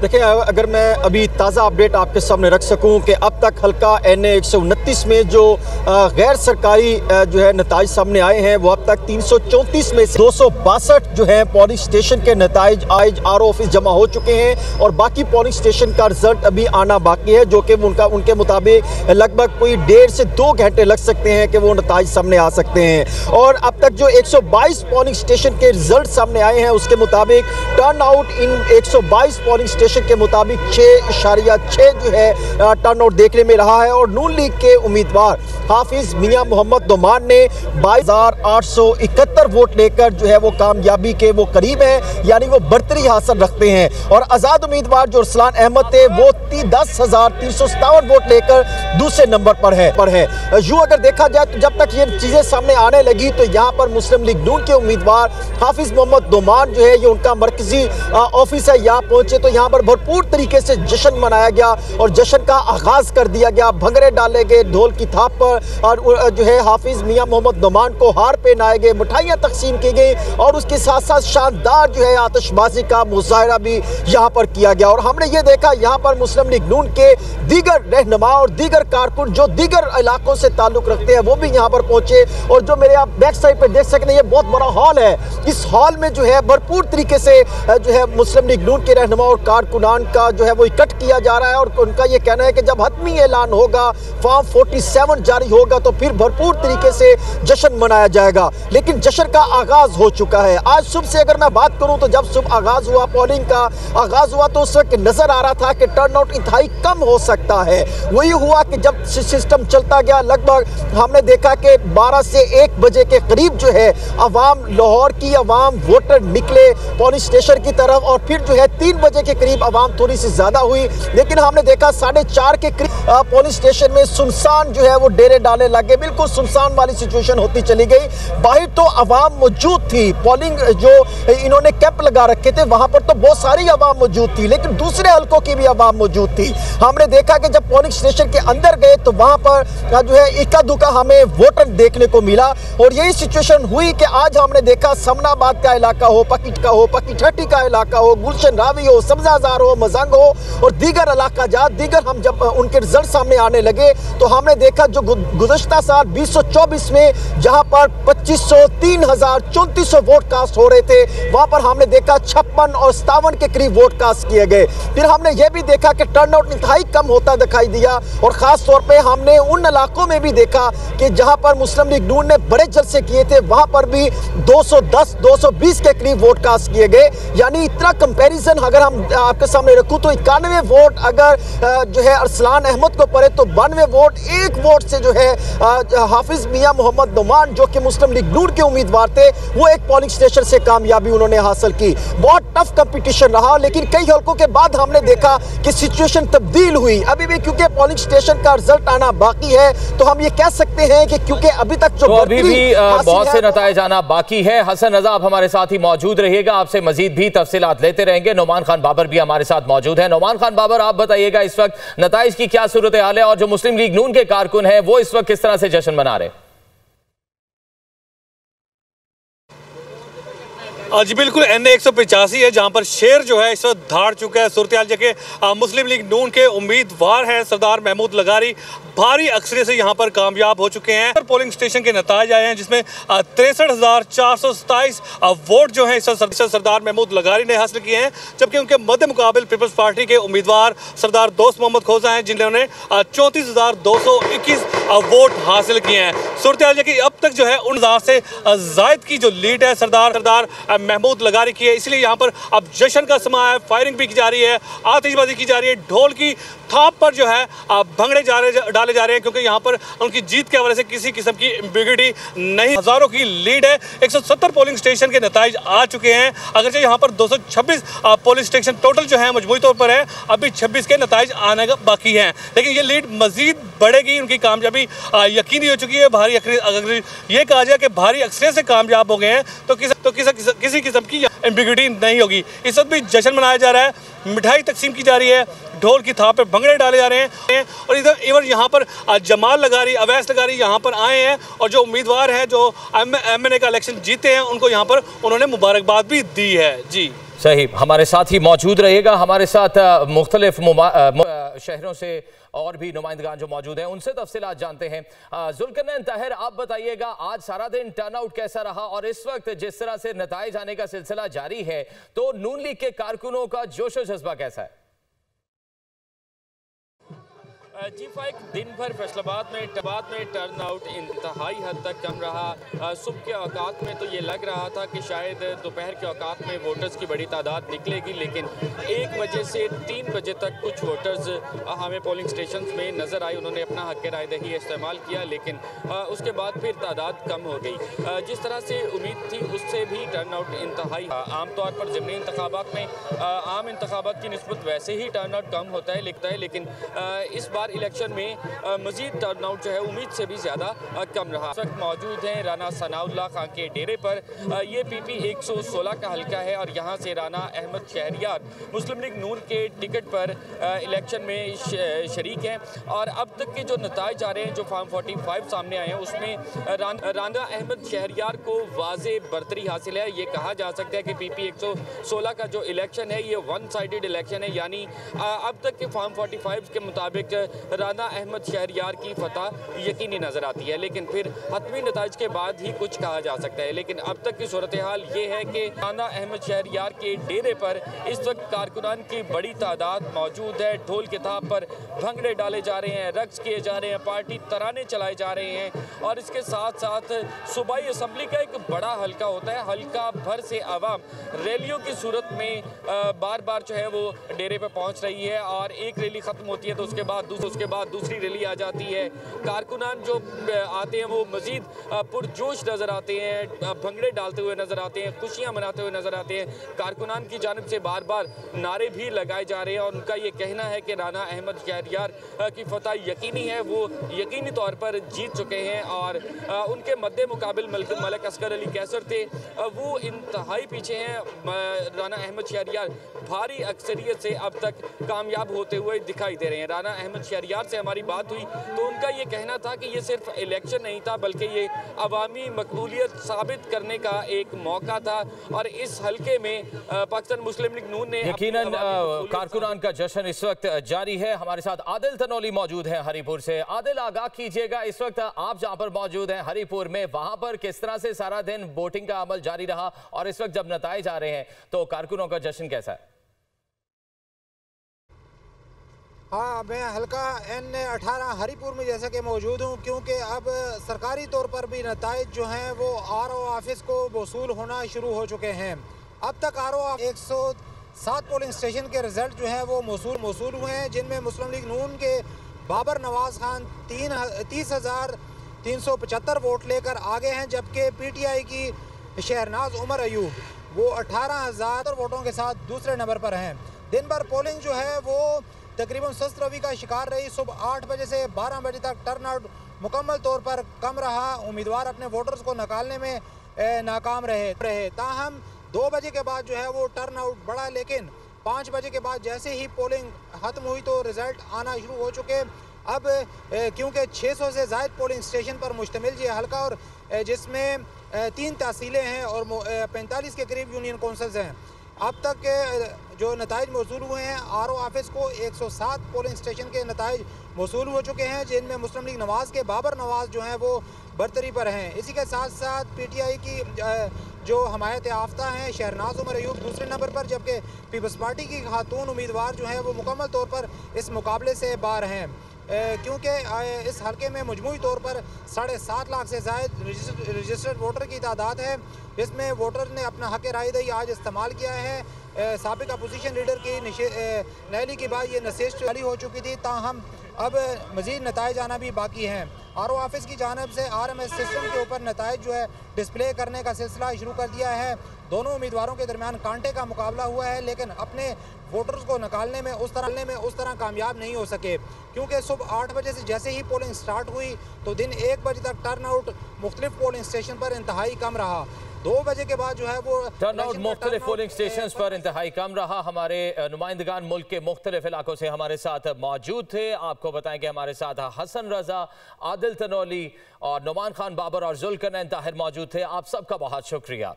देखिए, अगर मैं अभी ताज़ा अपडेट आपके सामने रख सकूं कि अब तक हल्का NA 129 में जो गैर सरकारी जो है नताइज सामने आए हैं, वो अब तक 334 में से 262 जो है पोलिंग स्टेशन के नताइज आज RO ऑफिस जमा हो चुके हैं और बाकी पोलिंग स्टेशन का रिजल्ट अभी आना बाकी है, जो कि उनके मुताबिक लगभग कोई 1.5 से 2 घंटे लग सकते हैं कि वो नताइज सामने आ सकते हैं। और अब तक जो 122 पोलिंग स्टेशन के रिजल्ट सामने आए हैं, उसके मुताबिक turn out in 122 polling station के मुताबिक 6.6 जो है टर्न आउट देखने में रहा है। और नून लीग के उम्मीदवार हाफिज मियां मोहम्मद नोमान ने 22,871 वोट लेकर जो है वो कामयाबी के वो करीब है, यानी वो बढ़तरी हासिल रखते हैं। और आज़ाद उम्मीदवार जो अरसलान अहमद थे, वो 10,357 वोट लेकर दूसरे नंबर पर है। यूँ अगर देखा जाए तो जब तक ये चीज़ें सामने आने लगी तो यहाँ पर मुस्लिम लीग नून के उम्मीदवार हाफिज मोहम्मद नोमान जो है, ये उनका मरकजी ऑफिस है, यहाँ पहुँचे तो यहाँ पर भरपूर तरीके से जश्न मनाया गया और जश्न का आगाज कर दिया गया। भंगड़े डाले गए ढोल की थाप पर और जो है हाफिज मियां मोहम्मद नोमान को हार पहनाए गए, मिठाइयाँ तकसीम की गई और उसके साथ साथ शानदार जो है आतिशबाजी का मुजाहरा भी यहाँ पर किया गया। और हमने ये देखा यहाँ पर मुस्लिम लीग नून के दीगर रहनुमा और दीगर कारकुन जो दीगर इलाकों से ताल्लुक रखते हैं, वो भी यहाँ पर पहुंचे। और जो मेरे आप बैक साइड पर देख सकते हैं, ये बहुत बड़ा हॉल है। इस हॉल में जो है भरपूर तरीके से जो है मुस्लिम लीग नून के रहनुमा और कारकुनान का जो है वो इकट्ठ किया जा रहा है। और उनका ये कहना है कि जब हतमी ऐलान होगा, फॉर्म 47 जारी होगा, तो फिर भरपूर तरीके से जश्न मनाया जाएगा। लेकिन जश्न का आगाज हो चुका है। आज सुबह से अगर मैं बात करूं तो जब सुबह आगाज हुआ, पोलिंग का आगाज हुआ, तो उस वक्त नजर आ रहा था कि टर्नआउट इंतहाई कम हो सकता है। वही हुआ कि जब सिस्टम चलता गया, लगभग हमने देखा कि 12 से 1 बजे के करीब जो है अवाम, लाहौर की अवाम, वोटर निकले पोलिंग स्टेशन की तरफ। और फिर जो है 3 बजे के करीब अवाम थोड़ी सी ज्यादा हुई, लेकिन हमने देखा 4:30 के करीब पोलिंग स्टेशन में सुनसान जो है वो डेरे डाले लगे, बिल्कुल सुनसान वाली सिचुएशन होती चली गई। बाहर तो अवाम मौजूद थी, पोलिंग जो इन्होंने कैंप लगा रखे थे वहां पर तो बहुत सारी अवाम मौजूद थी, लेकिन दूसरे हलकों की भी अवाम मौजूद थी। हमने देखा कि जब पोलिंग स्टेशन के अंदर गए तो वहां पर जो है इक्का दुक्का हमें वोटर देखने को मिला। और यही सिचुएशन हुई कि आज हमने देखा समनाबाद का इलाका हो, पकीठट्टी का इलाका हो, गुलशन रावी हो, सब्जाजार हो, मजंग हो और दीगर इलाका जात दीगर, हम जब उनके रिजल्ट सामने आने लगे तो हमने देखा जो गुज़श्ता साल 2024 में जहां पर 2500, 3000, 3400 वोट कास्ट हो रहे थे, वहां पर हमने देखा 56 और 57 के करीब वोट कास्ट किए गए। फिर हमने यह भी देखा कि टर्नआउट इंतहाई कम होता दिखाई दिया। और खास तौर पे हमने उन इलाकों में भी देखा कि जहां पर मुस्लिम लीग नून ने बड़े जलसे किए थे, वहां पर भी 210, 220 के करीब वोट कास्ट किए गए। यानी इतना कंपैरिजन अगर हम आपके सामने रखूं तो 91 वोट अगर जो है अरसलान अहमद को पड़े तो 92 वोट, 1 वोट से जो है हाफिज मियां मोहम्मद नोमान जो कि मुस्लिम लीग नून के उम्मीदवार थे, वो एक पोलिंग स्टेशन से कामयाबी उन्होंने हासिल की। बहुत टफ कंपटीशन रहा, लेकिन कई हल्कों के बाद हमने देखा कि सिचुएशन तब्दील हुई। अभी भी क्योंकि पोलिंग स्टेशन का रिजल्ट आना बाकी है, तो हम ये कह सकते हैं कि क्योंकि अभी तक जो अभी भी बहुत से नताइज आना बाकी है। हसन रजा आप हमारे साथ ही मौजूद रहिएगा, आपसे मजीद भी तफसीलात लेते रहेंगे। नोमान खान बाबर भी हमारे साथ मौजूद है। नोमान खान बाबर, आप बताइएगा इस वक्त नताइज की क्या सूरत हाल है और जो मुस्लिम लीग नून के कारकुन हैं वो इस वक्त किस तरह से जश्न मना रहे हैं? जी बिल्कुल, NA 185 है जहां पर शेर जो है इस वक्त धाड़ चुका है। सूरत हाल जगह मुस्लिम लीग नून के उम्मीदवार हैं सरदार महमूद लगारी, भारी अक्सरियत से यहां पर कामयाब हो चुके हैं। पोलिंग स्टेशन के नताज आए हैं जिसमें 63,427 वोट जो है इस सरदार महमूद लगारी ने हासिल किए हैं, जबकि उनके मध्य मुकाबिल पीपल्स पार्टी के उम्मीदवार सरदार दोस्त मोहम्मद खोजा हैं जिन्होंने 34,221 वोट हासिल किए हैं। सूरत हाल कि अब तक जो है 19,000 से जायद की जो लीड है सरदार महमूद लगारी की है, इसलिए यहाँ पर अब जश्न का समय है, फायरिंग भी की जा रही है, आतिशबाजी की जा रही है, ढोल की थाप पर जो है भंगड़े डाले जा रहे हैं, क्योंकि यहाँ पर उनकी जीत के हवाले से किसी किस्म की एम्बिग्यूटी नहीं। हजारों की लीड है। 170 पोलिंग स्टेशन के नताइज आ चुके हैं, अगरचे यहाँ पर 226 पोलिंग स्टेशन टोटल जो है मजमूई तौर पर है, अभी 26 के नताइज आने का बाकी हैं, लेकिन ये लीड मजीद बढ़ेगी, उनकी कामयाबी यकीनी हो चुकी है। भारी अगर ये कहा जाए कि भारी अक्सरियत से कामयाब हो गए हैं तो किसी किस्म की एम्बिग्यूटी नहीं होगी। इस वक्त भी जश्न मनाया जा रहा है, मिठाई तकसीम की जा रही है, ढोल की थाप पे भंगड़े डाले जा रहे हैं और इधर यहाँ पर जमाल लगारी, अवैस लगारी यहाँ पर आए हैं और जो उम्मीदवार हैं जो MNA का इलेक्शन जीते हैं उनको यहाँ पर उन्होंने मुबारकबाद भी दी है। जी सही, हमारे साथ ही मौजूद रहेगा। हमारे साथ मुख्तलिफ शहरों से और भी नुमाइंदगान जो मौजूद हैं, उनसे तफसीलात जानते हैं। जुल्करनैन ताहिर, आप बताइएगा आज सारा दिन टर्नआउट कैसा रहा, और इस वक्त जिस तरह से नताइज आने का सिलसिला जारी है तो नून लीग के कारकुनों का जोशो जज्बा कैसा है? जी फाइक, दिन भर फैसलाबाद में टर्नआउट इंतहाई हद तक कम रहा। सुबह के औकात में तो ये लग रहा था कि शायद दोपहर के औकात में वोटर्स की बड़ी तादाद निकलेगी, लेकिन 1 बजे से 3 बजे तक कुछ वोटर्स हमें पोलिंग स्टेशन में नज़र आए। उन्होंने अपना हक़ राय दही इस्तेमाल किया, लेकिन उसके बाद फिर तादाद कम हो गई। जिस तरह से उम्मीद थी उससे भी टर्नआउट इंतहाई। आमतौर पर ज़िमनी इंतखाबात में आम इंतखाबात की निस्बत वैसे ही टर्नआउट कम होता है, लेकिन इस बार इलेक्शन में मजीद टर्नआउट जो है उम्मीद से भी ज़्यादा कम रहा। इस वक्त मौजूद हैं राना सनाउल्लाह खान के डेरे पर। ये PP 116 का हल्का है और यहाँ से राना अहमद शहरियार मुस्लिम लीग नून के टिकट पर इलेक्शन में शरीक हैं। और अब तक के जो नताइज आ रहे हैं, जो फॉर्म 45 सामने आए हैं, उसमें राना अहमद शहरियार को वाज़े बरतरी हासिल है। ये कहा जा सकता है कि PP 116 का जो इलेक्शन है ये वन साइडेड इलेक्शन है, यानी अब तक के फॉर्म 45 के मुताबिक राना अहमद शहरियार की फतह यकीनी नज़र आती है, लेकिन फिर हतमी नताइज के बाद ही कुछ कहा जा सकता है। लेकिन अब तक की सूरत हाल ये है कि राना अहमद शहरियार के डेरे पर इस वक्त कारकुनान की बड़ी तादाद मौजूद है। ढोल के थाप पर भंगड़े डाले जा रहे हैं, रक्स किए जा रहे हैं, पार्टी तराने चलाए जा रहे हैं। और इसके साथ साथ सूबाई असम्बली का एक बड़ा हल्का होता है, हल्का भर से आवाम रैलियों की सूरत में बार बार जो है वो डेरे पर पहुँच रही है। और एक रैली ख़त्म होती है तो उसके बाद दूसरी रैली आ जाती है। कारकुनान जो आते हैं वो मजीद पुरजोश नज़र आते हैं, भंगड़े डालते हुए नज़र आते हैं, खुशियाँ मनाते हुए नज़र आते हैं। कारकुनान की जानिब से बार बार नारे भी लगाए जा रहे हैं और उनका ये कहना है कि राना अहमद शहरियार की फतह यकीनी है, वो यकीनी तौर पर जीत चुके हैं। और उनके मद्दे मुकाबिल मलिक असगर अली कैसर थे, वो इंतहाई पीछे हैं। राना अहमद शहरियार भारी अक्सरियत से अब तक कामयाब होते हुए दिखाई दे रहे हैं। राना अहमद शहरियार से हमारी बात हुई तो उनका ये कहना था कि ये सिर्फ इलेक्शन नहीं था, बल्कि ये अवामी मकबूलियत साबित करने का एक मौका था। और इस हल्के में पाकिस्तान मुस्लिम लीग नून ने यकीनन कारकुनान का जश्न इस वक्त जारी है। हमारे साथ आदिल तनोली मौजूद हैं हरीपुर से। आदिल, आगाह कीजिएगा, इस वक्त आप जहां पर मौजूद हैं हरीपुर में, वहां पर किस तरह से सारा दिन वोटिंग का अमल जारी रहा, और इस वक्त जब नताइज आ रहे हैं तो कारकुनों का जश्न कैसा है? हाँ, मैं हल्का N18 हरीपुर में जैसा कि मौजूद हूँ, क्योंकि अब सरकारी तौर पर भी नताइज जो हैं वो RO ऑफिस को वसूल होना शुरू हो चुके हैं। अब तक RO 107 पोलिंग स्टेशन के रिज़ल्ट जो हैं वो मौसूल हुए हैं, जिनमें मुस्लिम लीग नून के बाबर नवाज़ खान 30,375 वोट लेकर आगे हैं, जबकि PTI की शहरनाज उमर अयूब वो 18,000 वोटों के साथ दूसरे नंबर पर हैं। दिन भर पोलिंग जो है वो तकरीबन सुस्त रवि का शिकार रही। सुबह 8 बजे से 12 बजे तक टर्नआउट मुकम्मल तौर पर कम रहा। उम्मीदवार अपने वोटर्स को निकालने में नाकाम रहे। ताहम 2 बजे के बाद जो है वो टर्नआउट बढ़ा, लेकिन 5 बजे के बाद जैसे ही पोलिंग ख़त्म हुई तो रिज़ल्ट आना शुरू हो चुके। अब क्योंकि 600 से ज़ायद पोलिंग स्टेशन पर मुश्तमिल ये हल्का, और जिसमें 3 तहसीलें हैं और 45 के करीब यूनियन कौंसल्स हैं, अब तक जो नताइज मौसूल हुए हैं RO ऑफिस को 107 पोलिंग स्टेशन के नताइज मौसूल हो चुके हैं, जिनमें मुस्लिम लीग नवाज़ के बाबर नवाज़ जो हैं वो बरतरी पर हैं। इसी के साथ साथ PTI की जो हमायत याफ्ता हैं शहरनाज उमर अयूब दूसरे नंबर पर, जबकि पीपल्स पार्टी की खातून उम्मीदवार जो हैं वो मुकम्मल तौर पर इस मुकाबले से बाहर हैं, क्योंकि इस हल्के में मजमूई तौर पर 7.5 लाख से ज़ायद रजिस्टर्ड वोटर की तादाद है, जिसमें वोटर ने अपना हक़ राय दही आज इस्तेमाल किया है। साबिक अपोजिशन लीडर की नैली के बाद ये नशिस्त जारी हो चुकी थी, ताहम अब मज़ीद नताइज आना भी बाकी हैं। RO ऑफिस की जानिब से RMS सिस्टम के ऊपर नताइज जो है डिस्प्ले करने का सिलसिला शुरू कर दिया है। दोनों उम्मीदवारों के दरमियान कांटे का मुकाबला हुआ है, लेकिन अपने वोटर्स को निकालने में उस तरह कामयाब नहीं हो सके, क्योंकि सुबह 8 बजे से जैसे ही पोलिंग स्टार्ट हुई तो दिन 1 बजे तक टर्नआउट मुख्तलिफ पोलिंग स्टेशन पर इंतहाई कम रहा। 2 बजे के बाद जो है वो टर्नआउट मुख्तलिफ पोलिंग स्टेशन पर इंतहाई कम रहा। हमारे नुमाइंदगान मुल्क के मुख्तलिफ इलाकों से हमारे साथ मौजूद थे। आपको बताएं कि हमारे साथ हसन रजा, आदिल तनोली और नुमान खान बाबर और जुल्करनैन ताहिर मौजूद थे। आप सबका बहुत शुक्रिया।